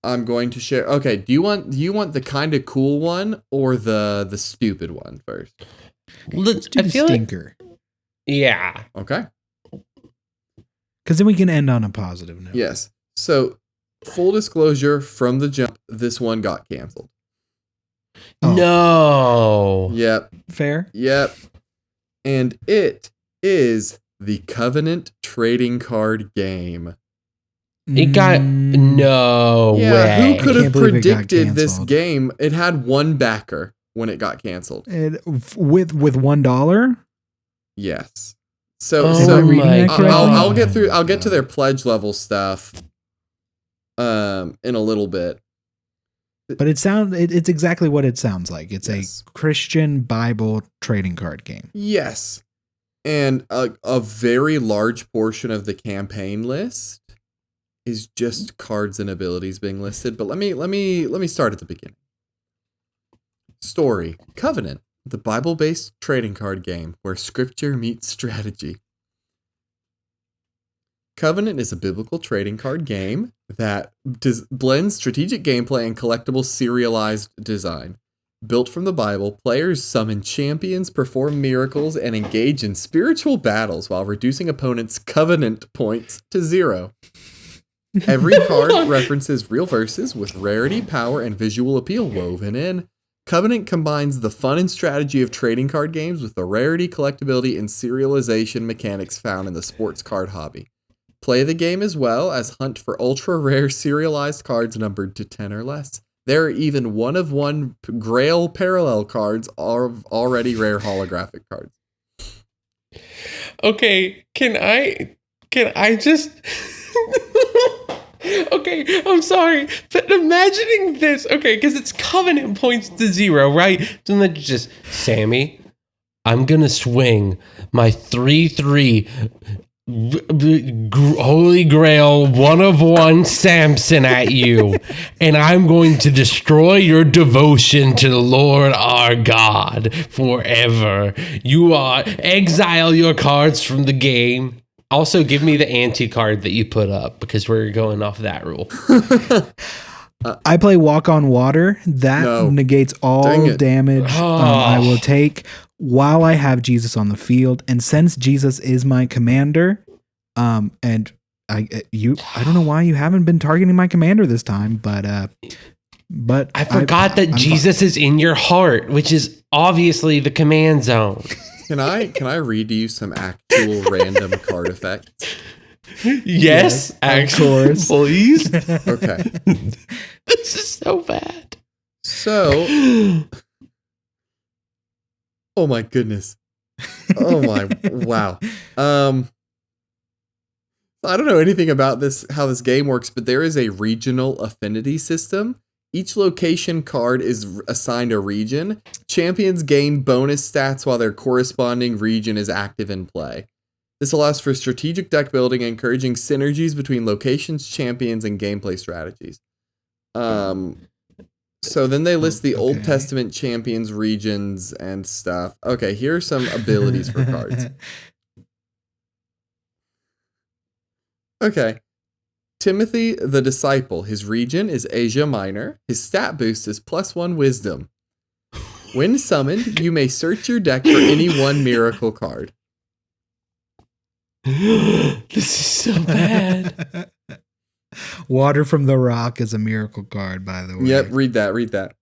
I'm going to share. Okay, do you want the kind of cool one or the stupid one first? Let's do I the feel like, stinker. yeah. Okay. Because then we can end on a positive note. Yes. So, full disclosure from the jump, this one got canceled. Oh. No. Yep. Fair. Yep. And it is the Covenant trading card game. It got no Yeah, way. who could I have can't believe it got predicted this canceled. game? It had one backer when it got canceled. With $1? Yes. So, Oh so Am I reading that my correctly? I'll get God. through. I'll get to their pledge level stuff in a little bit. But it's exactly what it sounds like. It's Yes. a Christian Bible trading card game. Yes. And a very large portion of the campaign list is just cards and abilities being listed. But let me start at the beginning. Story: Covenant, the Bible-based trading card game where scripture meets strategy. Covenant is a biblical trading card game that blends strategic gameplay and collectible serialized design. Built from the Bible, players summon champions, perform miracles, and engage in spiritual battles while reducing opponents' covenant points to 0. Every card references real verses with rarity, power, and visual appeal woven in. Covenant combines the fun and strategy of trading card games with the rarity, collectability, and serialization mechanics found in the sports card hobby. Play the game as well as hunt for ultra-rare serialized cards numbered to 10 or less. There are even one-of-one Grail parallel cards of already rare holographic cards. Okay, can I just Okay, I'm sorry, but imagining this, okay, because it's Covenant points to 0, right? So then just, Sammy, I'm gonna swing my 3/3 Holy Grail one-of-one Samson at you, and I'm going to destroy your devotion to the Lord our God forever. You are exile your cards from the game. Also, give me the anti-card that you put up because we're going off that rule. I play Walk on Water. That negates all damage I will take while I have Jesus on the field. And since Jesus is my commander, and I don't know why you haven't been targeting my commander this time, but I forgot that Jesus is in your heart, which is obviously the command zone. Can I read to you some actual random card effects? Yes, actually, please. Okay. This is so bad. So, oh my goodness. Oh my, wow. I don't know anything about this, how this game works, but there is a regional affinity system. Each location card is assigned a region. Champions gain bonus stats while their corresponding region is active in play. This allows for strategic deck building, encouraging synergies between locations, champions, and gameplay strategies. So then they list the Old Testament champions, regions, and stuff. Okay, here are some abilities for cards. Okay. Timothy the Disciple. His region is Asia Minor. His stat boost is +1 wisdom. When summoned, you may search your deck for any one miracle card. This is so bad. Water from the Rock is a miracle card, by the way. Yep, read that.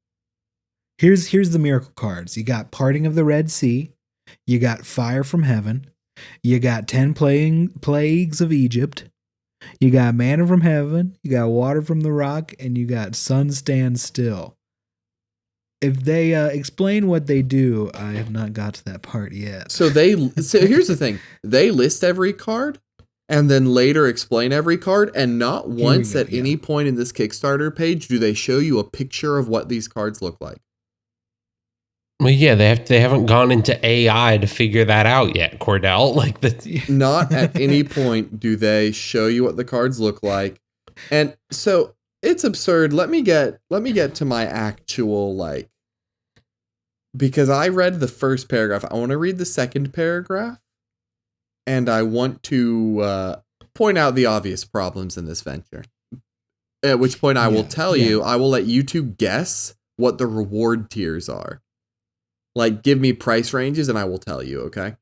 Here's the miracle cards. You got Parting of the Red Sea. You got Fire from Heaven. You got 10 Plagues of Egypt. You got Manna from Heaven. You got Water from the Rock. And you got Sun Stand Still. If they explain what they do, I have not got to that part yet. So here's the thing. They list every card and then later explain every card, and not once at any point in this Kickstarter page do they show you a picture of what these cards look like. Well, yeah, they haven't gone into AI to figure that out yet, Cordell. Like Not at any point do they show you what the cards look like. And so it's absurd. Let me get to my actual, because I read the first paragraph. I want to read the second paragraph, and I want to point out the obvious problems in this venture. At which point I will Yeah, tell you, I will let you two guess what the reward tiers are. Like, give me price ranges and I will tell you, okay?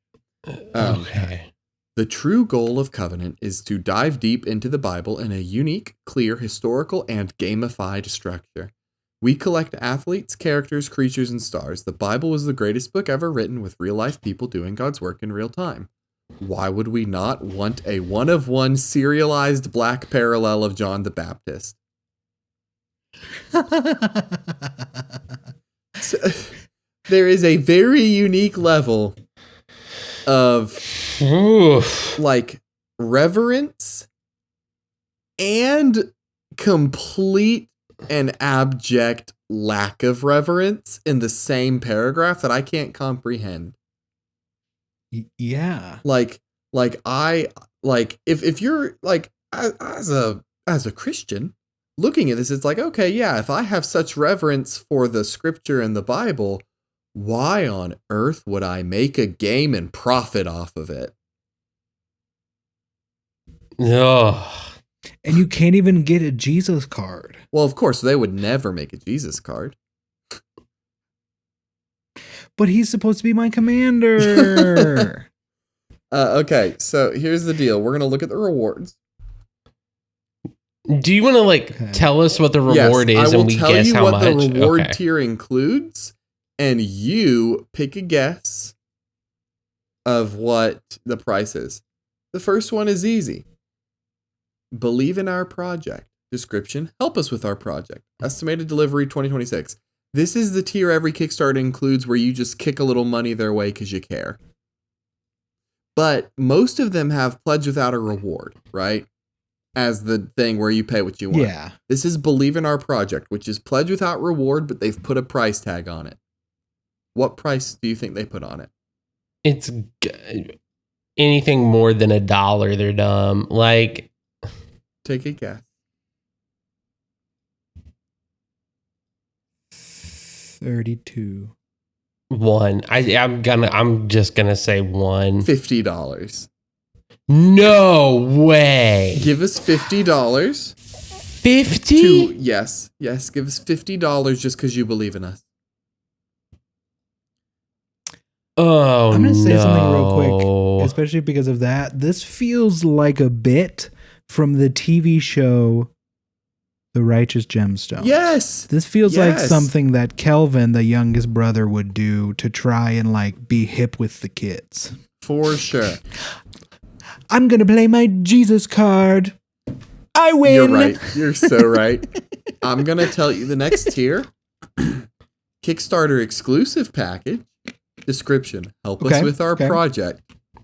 Okay. The true goal of Covenant is to dive deep into the Bible in a unique, clear, historical, and gamified structure. We collect athletes, characters, creatures, and stars. The Bible was the greatest book ever written with real-life people doing God's work in real time. Why would we not want a one-of-one serialized black parallel of John the Baptist? So, there is a very unique level of Oof. like reverence and complete and abject lack of reverence in the same paragraph that I can't comprehend. Yeah. Like if you're like as a Christian looking at this, it's like, okay, yeah, if I have such reverence for the scripture and the Bible, why on earth would I make a game and profit off of it? Ugh. And you can't even get a Jesus card. Well, of course, they would never make a Jesus card. But he's supposed to be my commander. Okay, so here's the deal. We're going to look at the rewards. Do you want to Okay. tell us what the reward Yes, is I will and we tell guess you how what much? the reward Okay. tier includes, and you pick a guess of what the price is. The first one is easy. Believe in our project. Description: help us with our project. Estimated delivery 2026. This is the tier every Kickstarter includes where you just kick a little money their way because you care. But most of them have pledge without a reward, right? As the thing where you pay what you want. Yeah. This is believe in our project, which is pledge without reward, but they've put a price tag on it. What price do you think they put on it? It's anything more than $1, they're dumb. Like, Take a guess. 32. one. I'm just gonna say one. $50. No way. Give us $50 50? to yes, give us $50 just because you believe in us. Oh, I'm going to say no. something real quick, especially because of that. This feels like a bit from the TV show The Righteous Gemstone. Yes. This feels like Yes. something that Kelvin, the youngest brother, would do to try and like be hip with the kids. For sure. I'm going to play my Jesus card. I win. You're right. You're so right. I'm going to tell you the next tier. Kickstarter exclusive package. Description: help us Okay, with our okay. project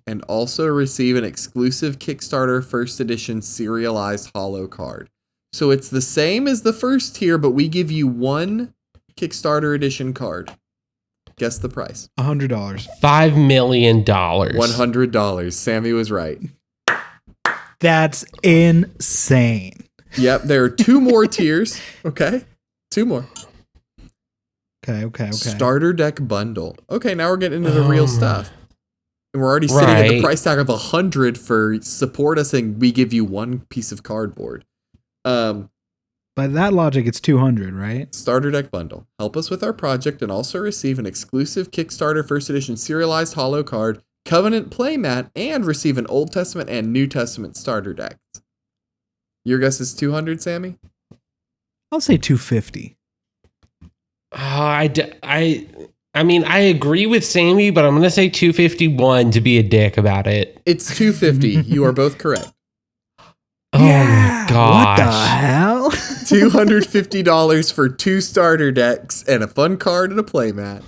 and also receive an exclusive Kickstarter first edition serialized holo card. So it's the same as the first tier, but we give you one Kickstarter edition card. Guess the price. $100. $5 million. $100. Sammy was right. That's insane. Yep, there are two more tiers. Okay, two more. Okay. Starter deck bundle. Okay, now we're getting into the real stuff. And we're already sitting at the Right. price tag of $100 for support us and we give you one piece of cardboard. By that logic, it's 200, right? Starter deck bundle. Help us with our project and also receive an exclusive Kickstarter first edition serialized holo card, Covenant playmat, and receive an Old Testament and New Testament starter decks. Your guess is 200, Sammy? I'll say 250. I mean, I agree with Sammy, but I'm going to say 251 to be a dick about it. It's 250. You are both correct. Oh my gosh. What the hell? $250 for 2 starter decks and a fun card and a playmat.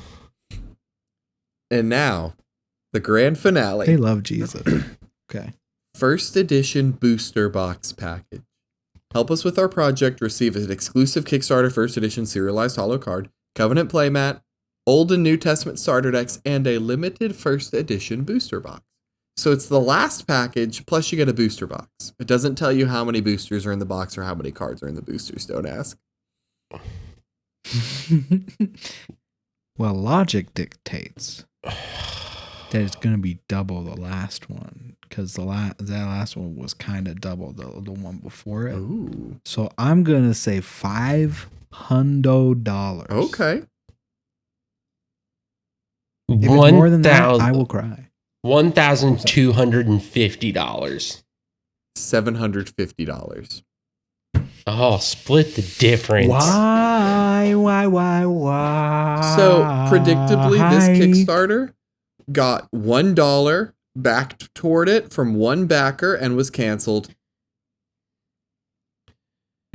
And now, the grand finale. They love Jesus. Okay. First edition booster box package. Help us with our project. Receive an exclusive Kickstarter first edition serialized holo card, Covenant playmat, Old and New Testament starter decks, and a limited first edition booster box. So it's the last package, plus you get a booster box. It doesn't tell you how many boosters are in the box or how many cards are in the boosters. Don't ask. Well, logic dictates. that it's going to be double the last one because that last one was kind of double the one before it. Ooh. So I'm going to say $500. Okay. If it's more than that, I will cry. $1,250. $750. Oh, split the difference. Why? So predictably, this Kickstarter got $1 backed toward it from one backer and was canceled.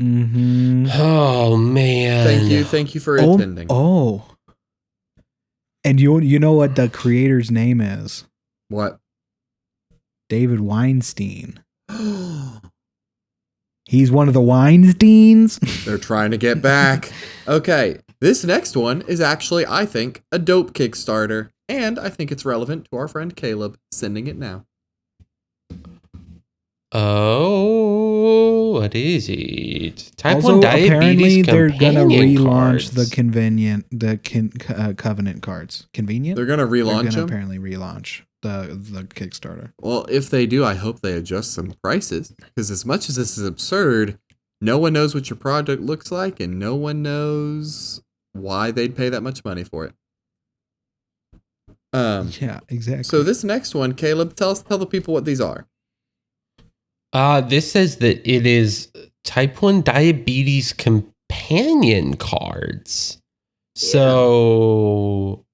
Mm-hmm. Oh man! Thank you for attending. Oh, and you know what the creator's name is? What? David Weinstein. He's one of the Weinsteins. They're trying to get back. Okay, this next one is actually, I think, a dope Kickstarter, and I think it's relevant to our friend Caleb sending it now. Oh, what is it? Type Also, 1 diabetes apparently they're gonna companion relaunch cards. the Covenant cards. Convenient. They're gonna relaunch They're them. apparently relaunch the Kickstarter. Well, if they do, I hope they adjust some prices. Because as much as this is absurd, no one knows what your product looks like, and no one knows why they'd pay that much money for it. Yeah, exactly. So this next one, Caleb, tell the people what these are. This says that it is type 1 diabetes companion cards. So,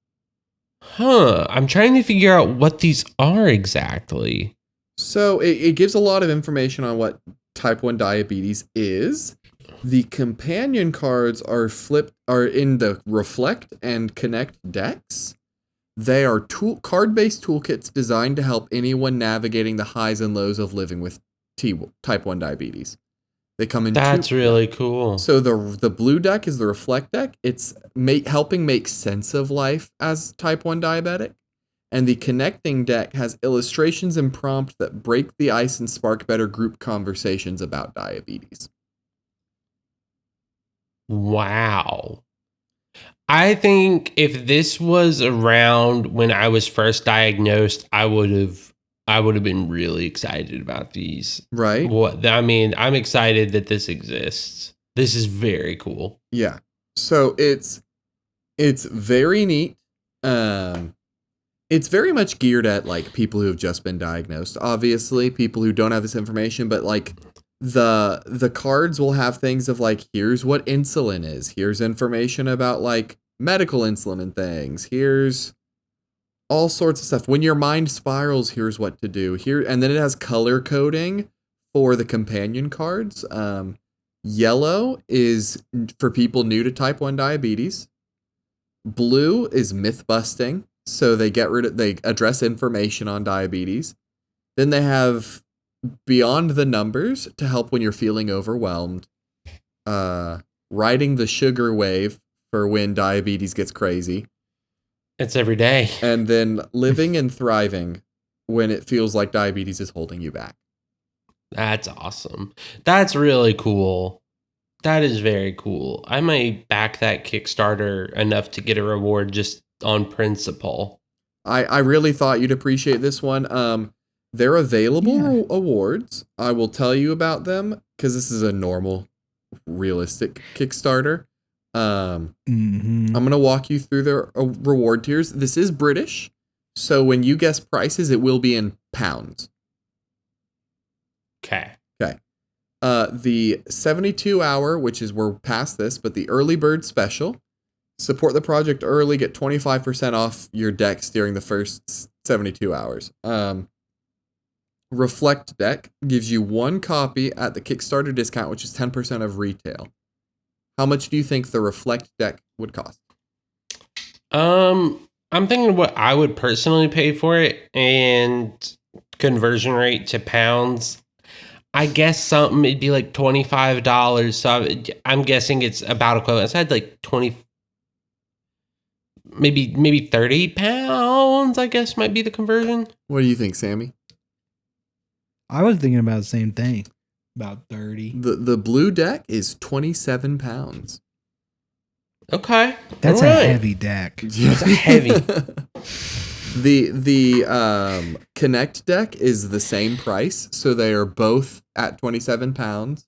I'm trying to figure out what these are exactly. So it gives a lot of information on what type 1 diabetes is. The companion cards are in the Reflect and Connect decks. They are card-based toolkits designed to help anyone navigating the highs and lows of living with type 1 diabetes. They come in That's really cool. So the blue deck is the Reflect deck. It's helping make sense of life as type 1 diabetic. And the Connecting deck has illustrations and prompts that break the ice and spark better group conversations about diabetes. Wow. I think if this was around when I was first diagnosed, I would have been really excited about these. Right? I'm excited that this exists. This is very cool. Yeah. So it's very neat. It's very much geared at like people who have just been diagnosed. Obviously, people who don't have this information, but like the cards will have things of like, here's what insulin is. Here's information about like medical insulin and things. Here's all sorts of stuff. When your mind spirals, here's what to do. Here, and then it has color coding for the companion cards. Yellow is for people new to type 1 diabetes. Blue is myth busting. So they address information on diabetes. Then they have Beyond the Numbers to help when you're feeling overwhelmed. Riding the Sugar Wave for when diabetes gets crazy. It's every day. And then Living and Thriving when it feels like diabetes is holding you back. That's awesome. That's really cool. That is very cool. I might back that Kickstarter enough to get a reward just on principle. I really thought you'd appreciate this one. They're available awards. I will tell you about them because this is a normal, realistic Kickstarter. I'm going to walk you through their reward tiers. This is British, so when you guess prices, it will be in pounds. Okay. The 72-hour, which is we're past this, but the early bird special. Support the project early, get 25% off your decks during the first 72 hours. Reflect deck gives you one copy at the Kickstarter discount, which is 10% of retail. How much do you think the Reflect deck would cost? I'm thinking what I would personally pay for it and conversion rate to pounds. I guess it'd be like $25. So I'm guessing it's about equivalent. So I had like 20, maybe 30 pounds, I guess might be the conversion. What do you think, Sammy? I was thinking about the same thing. About 30. The blue deck is 27 pounds. Okay. That's All right. a heavy deck. It's heavy. The Connect deck is the same price, so they are both at £27.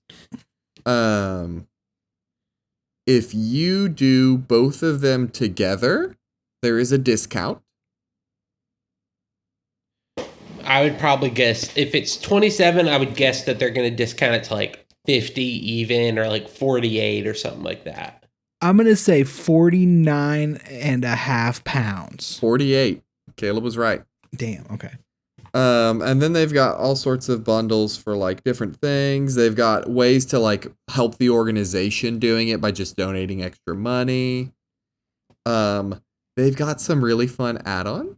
If you do both of them together, there is a discount. I would probably guess if it's 27, I would guess that they're going to discount it to like 50 even or like 48 or something like that. I'm going to say 49.5 pounds. 48. Caleb was right. Damn. Okay. And then they've got all sorts of bundles for like different things. They've got ways to like help the organization doing it by just donating extra money. They've got some really fun add-ons.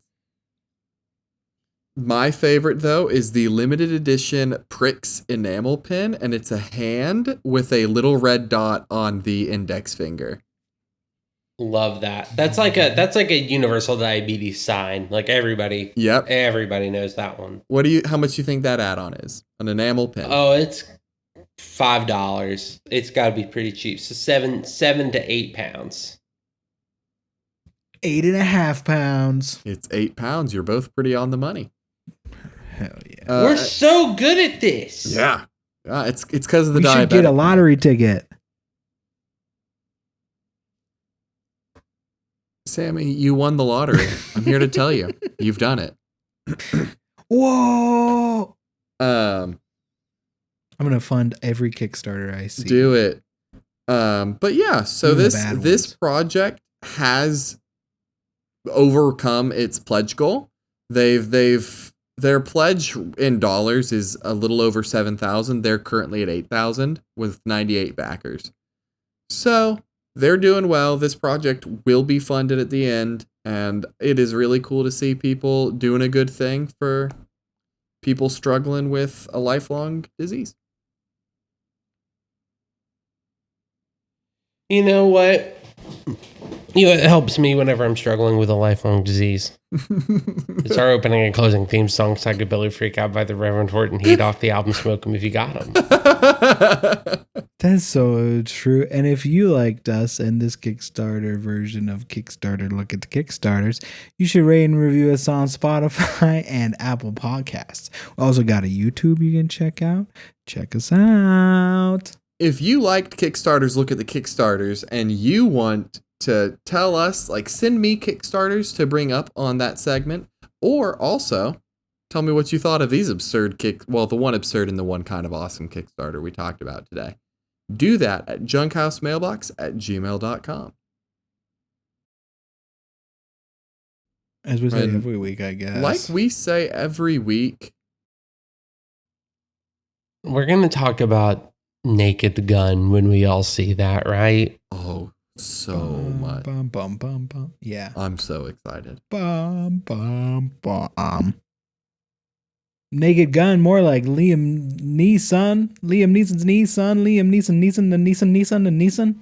My favorite, though, is the limited edition Pricks enamel pin, and it's a hand with a little red dot on the index finger. Love that. That's like a universal diabetes sign. Like everybody knows that one. How much do you think that add-on is? An enamel pin? Oh, it's $5. It's got to be pretty cheap. So 7 to 8 pounds. 8.5 pounds. It's 8 pounds. You're both pretty on the money. Hell yeah. We're so good at this. Yeah. It's because of the diabetic. We should get a lottery ticket. Sammy, you won the lottery. I'm here to tell you. You've done it. Whoa. I'm going to fund every Kickstarter I see. Do it. But yeah, so Even this project has overcome its pledge goal. Their pledge in dollars is a little over 7,000. They're currently at 8,000 with 98 backers. So they're doing well. This project will be funded at the end, and it is really cool to see people doing a good thing for people struggling with a lifelong disease. You know what? It helps me whenever I'm struggling with a lifelong disease. It's our opening and closing theme song, Psychobilly Freak Out by the Reverend Horton Heat off the album Smoke 'Em If You Got 'Em. That's so true. And if you liked us and this Kickstarter version of Kickstarter Look at the Kickstarters, you should rate and review us on Spotify and Apple Podcasts. We also got a YouTube you can check out. Check us out. If you liked Kickstarters Look at the Kickstarters and you want to tell us, like, send me Kickstarters to bring up on that segment, or also tell me what you thought of these absurd the one absurd and the one kind of awesome Kickstarter we talked about today. Do that at junkhousemaiilbox@gmail.com. As we say every week, I guess. Like we say every week. We're going to talk about Naked Gun when we all see that, right? Oh, so much. Yeah. I'm so excited. Naked Gun, more like Liam Neeson. Liam Neeson's Neeson. Liam Neeson, the Neeson.